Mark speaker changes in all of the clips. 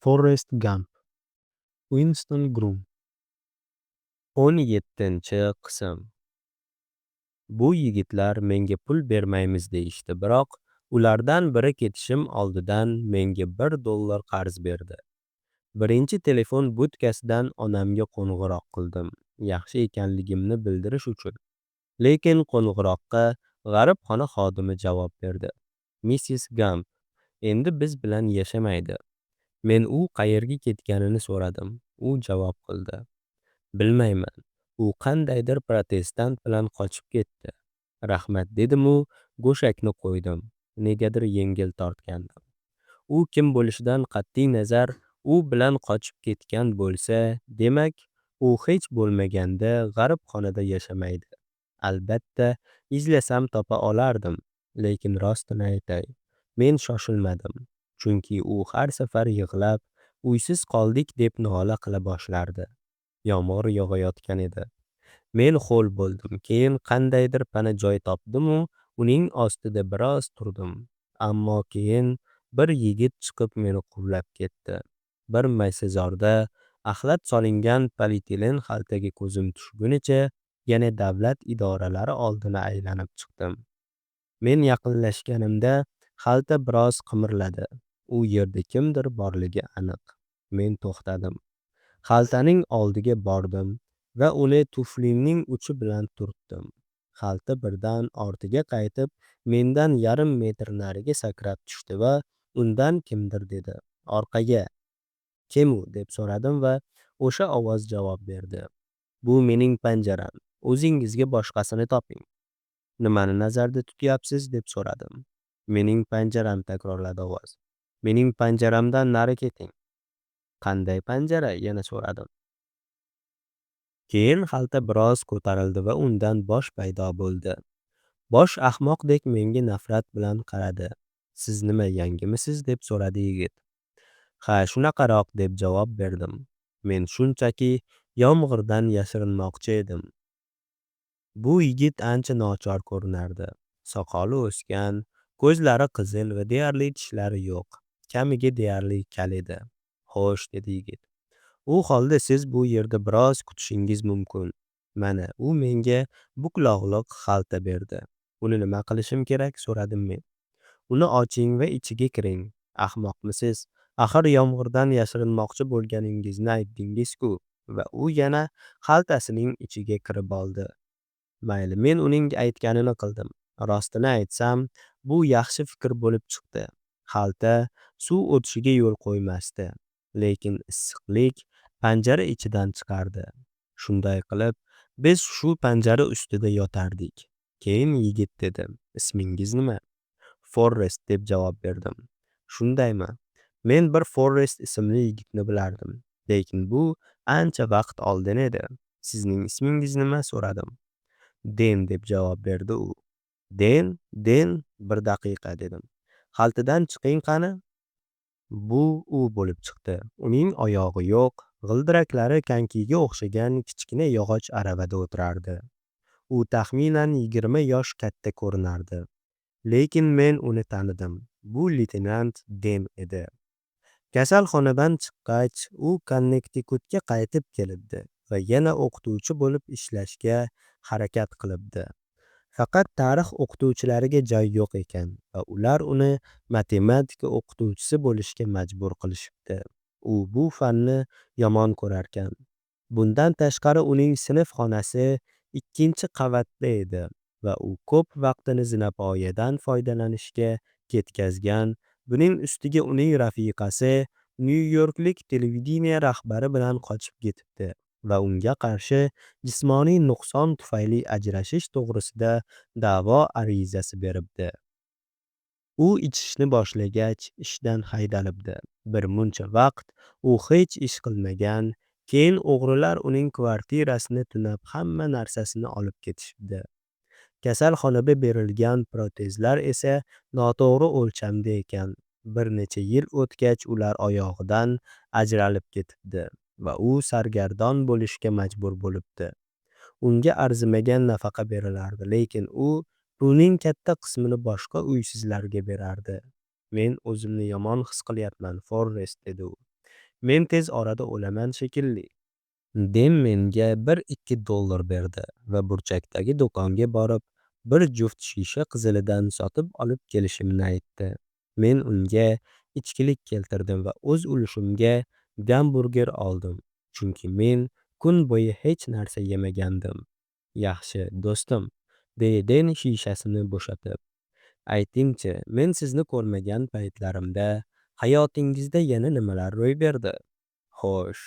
Speaker 1: Forrest Gump, Winston Groom.
Speaker 2: 17-qism. Bu yigitlar menga pul bermaymiz deyishdi, biroq ulardan biri ketishim oldidan menga $1 qarz berdi. Birinchi telefon budkasidan onamga qo'ng'iroq qildim, yaxshi ekanligimni bildirish uchun. Lekin qo'ng'iroqqa g'aribxona xodimi javob berdi. Missis Gump endi biz bilan yashamaydi. Men u qayerga ketganini so'radim. U javob qildi: bilmayman. U qandaydir protestant bilan qochib ketdi. Rahmat dedim-u, go'shakni qo'ydim. Negadir yengil tortgandim. U kim bo'lishidan qat'iy nazar, u bilan qochib ketgan bo'lsa, demak, u hech bo'lmaganda g'aribxonada yashamaydi. Albatta, izlasam topa olardim, lekin rostini aytay, men shoshilmadim, chunki u har safar yig'lab, uysiz qoldik deb nola qila boshlardi. Yomg'ir yog'ayotgan edi. Men ho'l bo'ldim. Keyin qandaydir pana joy topdim-u, uning ostida biroz turdim. Ammo keyin bir yigit chiqib meni quvlab ketdi. Bir maysazorda axlat solingan polietilen xaltaga ko'zim tushgunicha yana davlat idoralari oldini aylanib chiqdim. Men yaqinlashganimda xalta biroz qimirladi. U yerda kimdir borligi aniq. Men to'xtadim. Xaltaning oldiga bordim va uni tuflimning uchi bilan turtdim. Xalta birdan ortiga qaytib, mendan yarim metr nariga sakrab tushdi va undan kimdir dedi: "Orqaga." "Kim u?" deb so'radim va o'sha ovoz javob berdi: "Bu mening panjaram. O'zingizga boshqasini toping." "Nimani nazarda tutyapsiz?" deb so'radim. "Mening panjaram", takrorladi ovoz. "Mening panjaramdan nari keting." "Qanday panjara?" yana so'radim. Keyin xalta biroz ko'tarildi va undan bosh paydo bo'ldi. Bosh ahmoqdek menga nafrat bilan qaradi. "Siz nima, yangimisiz?" deb so'radi yigit. "Ha, shunaqaroq", deb javob berdim. Men shunchaki yomg'irdan yashirinmoqchi edim. Bu yigit ancha nochor ko'rinardi. Soqoli o'sgan, ko'zlari qizil va deyarli tishlari yo'q. Kamiga deyarli kal edi. "Xo'sh", dedi yigit. "U holda siz bu yerda biroz kutishingiz mumkin." Mana, u menga buklog'liq xalta berdi. "Uni nima qilishim kerak?" so'radim men. "Uni oching va ichiga kiring." "Ahmoqmisiz? Axir yomg'irdan yashirinmoqchi bo'lganingizni aytdingiz-ku." Va u yana xaltasining ichiga kirib oldi. Mayli, men uning aytganini qildim. Rostini aytsam, bu yaxshi fikr bo'lib chiqdi. Xalta suv o'tishiga yo'l qo'ymasdi, lekin issiqlik panjara ichidan chiqardi. Shunday qilib, biz shu panjara ustida yotardik. Keyin yigit dedi: "Ismingiz nima?" "Forrest", deb javob berdim. "Shundaymi? Men bir Forrest ismli yigitni bilardim, lekin bu ancha vaqt oldin edi. Sizning ismingiz nima?" so'radim. "Den", deb javob berdi u. "Den? Den? Bir daqiqa", dedim. "Xaltadan chiqing qani." Bu u bo'lib chiqdi. Uning oyog'i yo'q, g'ildiraklari konkiga o'xshagan kichkina yog'och aravada o'tirardi. U taxminan 20 yosh katta ko'rinardi. Lekin men uni tanidim. Bu leytenant Den edi. Kasalxonadan chiqqach, u Konnektikutga qaytib kelibdi va yana o'qituvchi bo'lib ishlashga harakat qilibdi. Faqat tarix o'qituvchilariga joy yo'q ekan va ular uni matematika o'qituvchisi bo'lishga majbur qilishibdi. U bu fanni yomon ko'rarkan. Bundan tashqari uning sinf xonasi 2-qavatda edi va u ko'p vaqtini zinapoyadan foydalanishga ketkazgan. Buning ustiga uning rafiqasi Nyu-Yorklik televideniye rahbari bilan qochib ketibdi va unga qarshi jismoniy nuqson tufayli ajrashish to'g'risida da'vo arizasi beribdi. U ichishni boshlagach, ishdan haydalibdi. Bir muncha vaqt u hech ish qilmagan. Keyin o'g'rilar uning kvartirasini tunab hamma narsasini olib ketishibdi. Kasalxonaga berilgan protezlar esa noto'g'ri o'lchamda ekan. Bir necha yil o'tgach ular oyog'idan ajralib ketibdi va u sargardon bo'lishga majbur bo'libdi. Unga arzimagan nafaqa berilardi, lekin u pulning katta qismini boshqa uysizlarga berardi. "Men o'zimni yomon his qilyapman, Forrest", dedi u. Men tez orada o'laman shekilli. Den menga $1-2 berdi va burchakdagi do'konga borib, bir juft shisha qizilidan sotib olib kelishimni aytdi. Men unga ichkilik keltirdim va o'z ulushimga gamburger oldim, chunki men kun bo'yi hech narsa yemagandim. Yaxshi, do'stim, dedi Den shishasini bo'shatib. Aytingchi, men sizni ko'rmagan paytlarimda hayotingizda yana nimalar ro'y berdi? Xo'sh,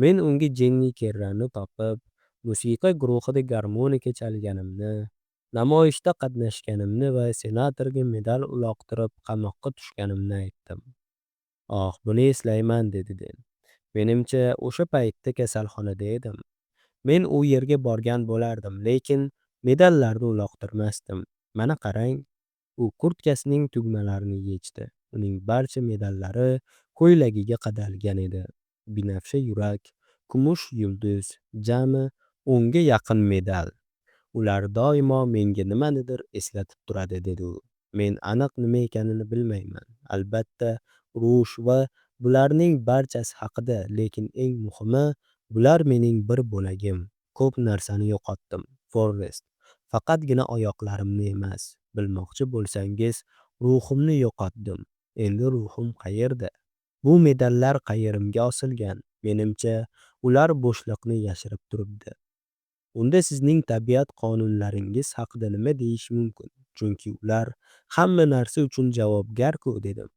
Speaker 2: men unga Jenni Kerranni topib, musiqa guruhida garmonika chalganimni, namoyishda qatnashganimni va senatorga medal uloqtirib qamoqqa tushganimni aytdim. "Oh, buni eslayman", dedi Den. "Menimcha, o'sha paytda kasalxonada edim. Men u yerga borgan bo'lardim, lekin medallarni uloqtirmasdim. Mana qarang." U kurtkasining tugmalarini yechdi. Uning barcha medallari ko'ylagiga qadalgan edi. Binafsha yurak, kumush yulduz, jami 10 ga yaqin medal. Ular doimo menga nimanidir eslatib turadi, dedi u. Men aniq nima ekanini bilmayman. Albatta, urush va bularning barchasi haqida, lekin eng muhimi, bular mening bir bo'lagim. Ko'p narsani yo'qotdim, Forrest. Faqatgina oyoqlarimni emas, bilmoqchi bo'lsangiz, ruhimni yo'qotdim. Endi ruhim qayerda? Bu medallar qayerimga osilgan? Menimcha, ular bo'shliqni yashirib turibdi. Unda sizning tabiat qonunlaringiz haqida nima deyish mumkin? Chunki ular hamma narsa uchun javobgar-ku, dedim.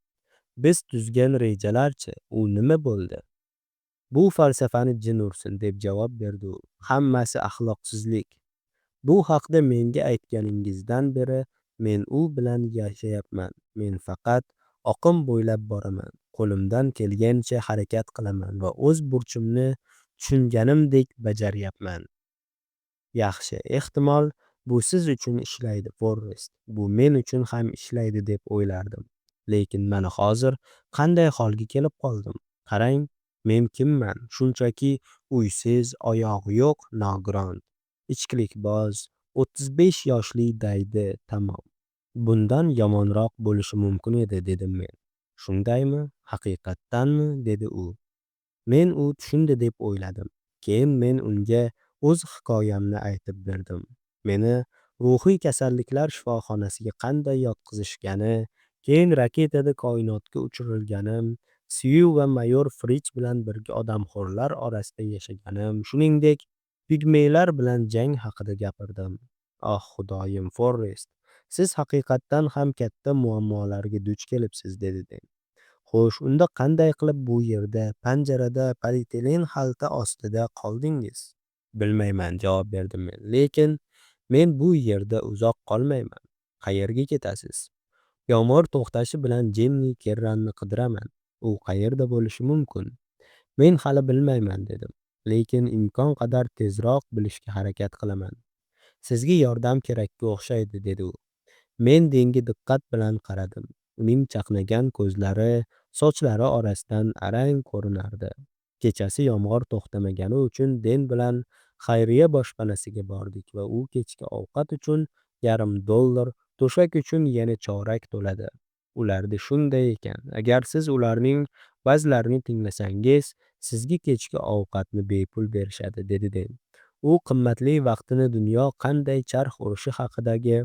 Speaker 2: Biz tuzgan rejalarchi, u nima bo'ldi? Bu falsafani jin ursin, deb javob berdi u. Hammasi axloqsizlik. Bu haqda menga aytganingizdan beri men u bilan yashayapman. Men faqat oqim bo'ylab boraman. Qo'limdan kelgancha harakat qilaman va o'z burchimni tushunganimdek bajaryapman. Yaxshi, ehtimol bu siz uchun ishlaydi, Forrest. Bu men uchun ham ishlaydi deb o'ylardim. Lekin mana hozir qanday holga kelib qoldim? Qarang, men kimman? Shunchaki uysiz, oyog'i yo'q, nogiron, ichkilikboz, 35 yoshli daydi, tamom. Bundan yomonroq bo'lishi mumkin edi, dedim men. Shundaymi? Haqiqatdanmi? Dedi u. Men u tushundi deb o'yladim. Keyin men unga o'z hikoyamni aytib berdim. Meni ruhiy kasalliklar shifoxonasiga qanday yotqizishgani, keyin raketada koinotga uchirilganim, Syu va mayor Frich bilan birga odamxo'rlar orasida yashaganim, shuningdek, pigmeylar bilan jang haqida gapirdim. Oh, Xudoyim, Forrest, siz haqiqatdan ham katta muammolarga duch kelibsiz, dedi Den. Xo'sh, unda qanday qilib bu yerda, panjarada, polietilen xalta ostida qoldingiz? Bilmayman, javob berdim men. Lekin men bu yerda uzoq qolmayman. Qayerga ketasiz? Yomg'ir to'xtashi bilan Jenni Kerranni qidiraman. U qayerda bo'lishi mumkin? Men hali bilmayman, dedim. Lekin imkon qadar tezroq bilishga harakat qilaman. Sizga yordam kerakka o'xshaydi, dedi u. Men Denga diqqat bilan qaradim. Uning chaqnagan ko'zlari sochlari orasidan arang ko'rinardi. Kechasi yomg'ir to'xtamagani uchun Den bilan xayriya boshpanasiga bordik va u kechki ovqat uchun $0.5, to'shak uchun yana chorak to'ladi. Ularda shunday ekan, agar siz ularning ba'zilarini tinglasangiz, sizga kechki ovqatni bepul berishadi, dedi Den. U qimmatli vaqtini dunyo qanday charx urishi haqidagi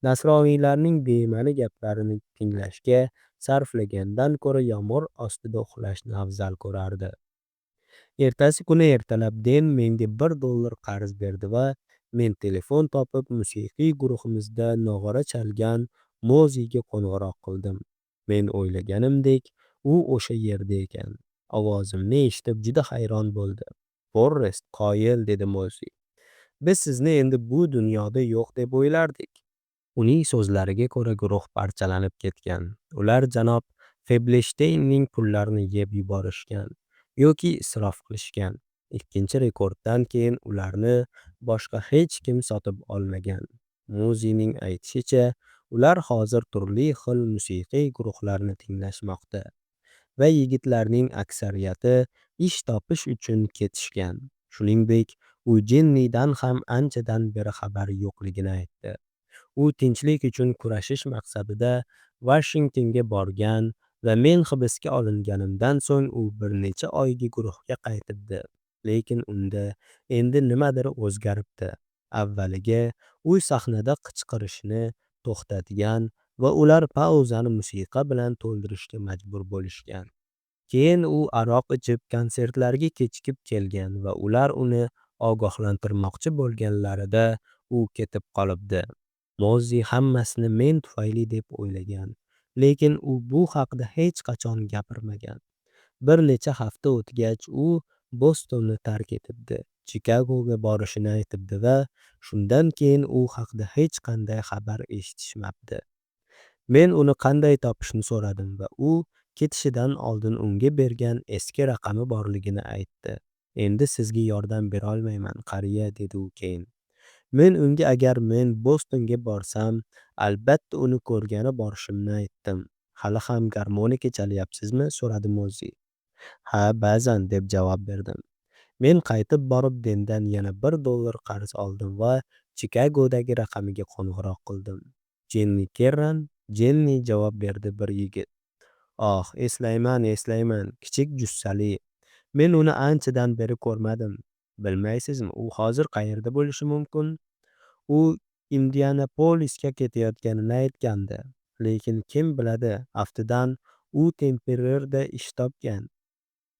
Speaker 2: nasroniylarning bema'ni gaplarini tinglashga sarflagandan ko'ra yomg'ir ostida uxlashni afzal ko'rardi. Ertasi kuni ertalab Den menga $1 qarz berdi va men telefon topib musiqiy guruhimizda nog'ora chalgan Moziga qo'ng'iroq qildim. Men o'ylaganimdek, u o'sha yerda ekan. Ovozimni eshitib juda hayron bo'ldi. Forrest, qoyil, dedi Mozi. Biz sizni endi bu dunyoda yo'q deb o'ylardik. Uning so'zlariga ko'ra guruh parchalanib ketgan. Ular janob Febleshteynning pullarini yeb yuborishgan yoki isrof qilishgan. Ikkinchi rekorddan keyin ularni boshqa hech kim sotib olmagan. Muzining aytishicha, ular hozir turli xil musiqiy guruhlarni tinglashmoqda va yigitlarning aksariyati ish topish uchun ketishgan. Shuningdek, u Jennidan ham anchadan beri xabari yo'qligini aytdi. U tinchlik uchun kurashish maqsadida Vashingtonga borgan va men hibsga olinganimdan so'ng u bir necha oyga guruhga qaytibdi. Lekin unda endi nimadir o'zgaribdi. Avvaliga u sahnada qichqirishni to'xtatgan va ular pauzani musiqa bilan to'ldirishga majbur bo'lishgan. Keyin u aroq ichib konsertlarga kechikib kelgan va ular uni ogohlantirmoqchi bo'lganlarida u ketib qolibdi. Mozzi hammasini men tufayli deb o'ylagan, lekin u bu haqda hech qachon gapirmagan. Bir necha hafta o'tgach u Bostonni tark etibdi, Chikagoga borishini aytibdi va shundan keyin u haqida hech qanday xabar eshitishmabdi. Men uni qanday topishni so'radim va u ketishidan oldin unga bergan eski raqami borligini aytdi. Endi sizga yordam bera olmayman, qariya, dedi u keyin. Men unga agar men Bostonga borsam, albatta uni ko'rgani borishimni aytdim. Hali ham garmonika chalyapsizmi? So'radi Mozzi. Ha, ba'zan, deb javob berdim. Men qaytib borib Dendan yana $1 qarz oldim va Chikagodagi raqamiga qo'ng'iroq qildim. Jenni Kerran? Jenni, javob berdi bir yigit. Oh, eslayman, kichik jussali. Men uni anchadan beri ko'rmadim. Bilmaysizmi, u hozir qayerda bo'lishi mumkin? U Indianapolisga ketayotganini aytgandi. Lekin kim biladi, aftidan u Tempererda ish topgan.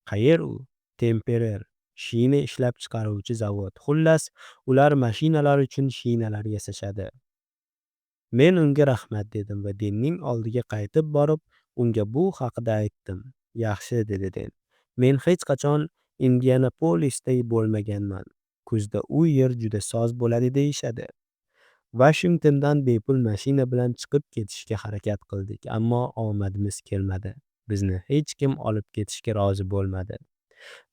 Speaker 2: Qayer u? Temperer. Shina ishlab chiqaruvchi zavod. Xullas, ular mashinalar uchun shinalar yasashadi. Men unga rahmat dedim va Denning oldiga qaytib borib, unga bu haqida aytdim. Yaxshi, dedi Den. Men hech qachon Indianapolisda bo'lmaganman. Kuzda u yer juda soz bo'ladi deyishadi. Washingtondan bepul mashina bilan chiqib ketishga harakat qildik, ammo omadimiz kelmadi. Bizni hech kim olib ketishga rozi bo'lmadi.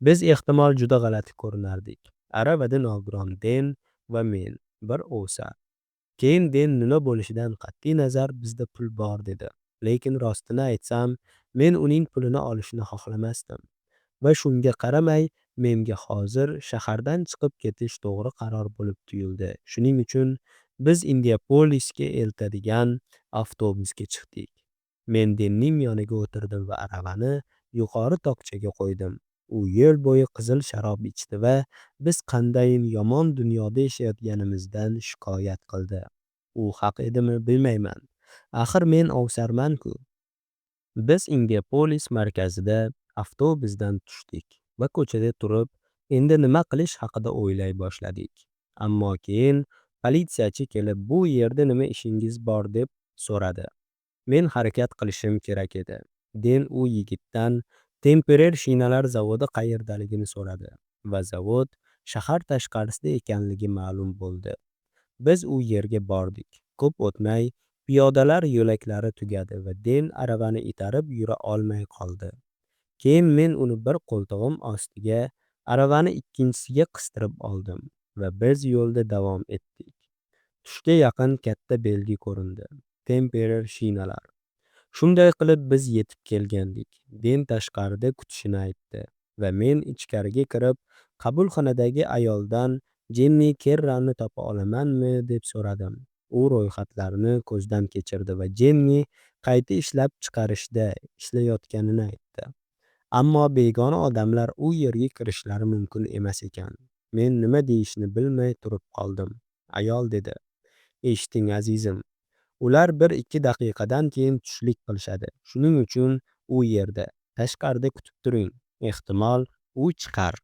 Speaker 2: Biz ehtimol juda g'alati ko'rinardik. Aravada nogiron Den va men, bir o'sa. Keyin Den nima bo'lishidan qat'iy nazar bizda pul bor dedi. Lekin rostini aytsam, men uning pulini olishni xohlamasdim. Va shunga qaramay, menga hozir shahardan chiqib ketish to'g'ri qaror bo'lib tuyuldi. Shuning uchun biz Indianapolisga eltadigan avtobusga chiqdik. Men Denning yoniga o'tirdim va aravani yuqori tokchaga qo'ydim. U yo'l bo'yi qizil sharob ichdi va biz qandayin yomon dunyoda yashayotganimizdan shikoyat qildi. U haq edimi bilmayman. Axir men ovsarman-ku. Biz Indianapolis markazida avtobusdan tushdik va ko'chada turib, endi nima qilish haqida o'ylay boshladik. Ammo keyin politsiyachi kelib, bu yerda nima ishingiz bor deb so'radi. Men harakat qilishim kerak edi. Den u yigitdan Temperer shinalar zavodi qayerdaligini so'radi va zavod shahar tashqarisida ekanligi ma'lum bo'ldi. Biz u yerga bordik. Ko'p o'tmay piyodalar yo'laklari tugadi va Den aravani itarib yura olmay qoldi. Keyin men uni bir qo'ltig'im ostiga, aravani ikkinchisiga qistirib oldim va biz yo'lda davom etdik. Tushga yaqin katta belgi ko'rindi. Temperer shinalar. Shunday qilib biz yetib kelgandik. Den tashqarida kutishini aytdi va men ichkariga kirib, qabulxonadagi ayoldan Jenni Kerranni topa olamanmi deb so'radim. U ro'yxatlarni ko'zdan kechirdi va Jenni qayta ishlab chiqarishda ishlayotganini aytdi. Ammo begona odamlar u yerga kirishlari mumkin emas ekan. Men nima deyishni bilmay turib qoldim. Ayol dedi: "Eshiting azizim, ular 1-2 daqiqadan keyin tushlik qilishadi. Shuning uchun u yerda, tashqarida kutib turing. Ehtimol u chiqar."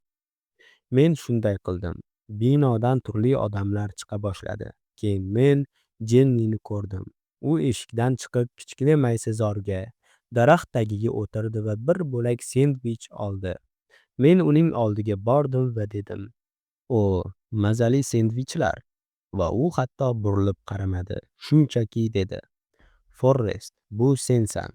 Speaker 2: Men shunday qildim. Binodan turli odamlar chiqa boshladi. Keyin men Jennini ko'rdim. U eshikdan chiqib kichkina maysazorga, daraxt tagiga o'tirdi va bir bo'lak sendvich oldi. Men uning oldiga bordim va dedim: "O, mazali sendvichlar." Va u hatto burilib qaramadi. Shunchaki dedi: "Forrest, bu sensan."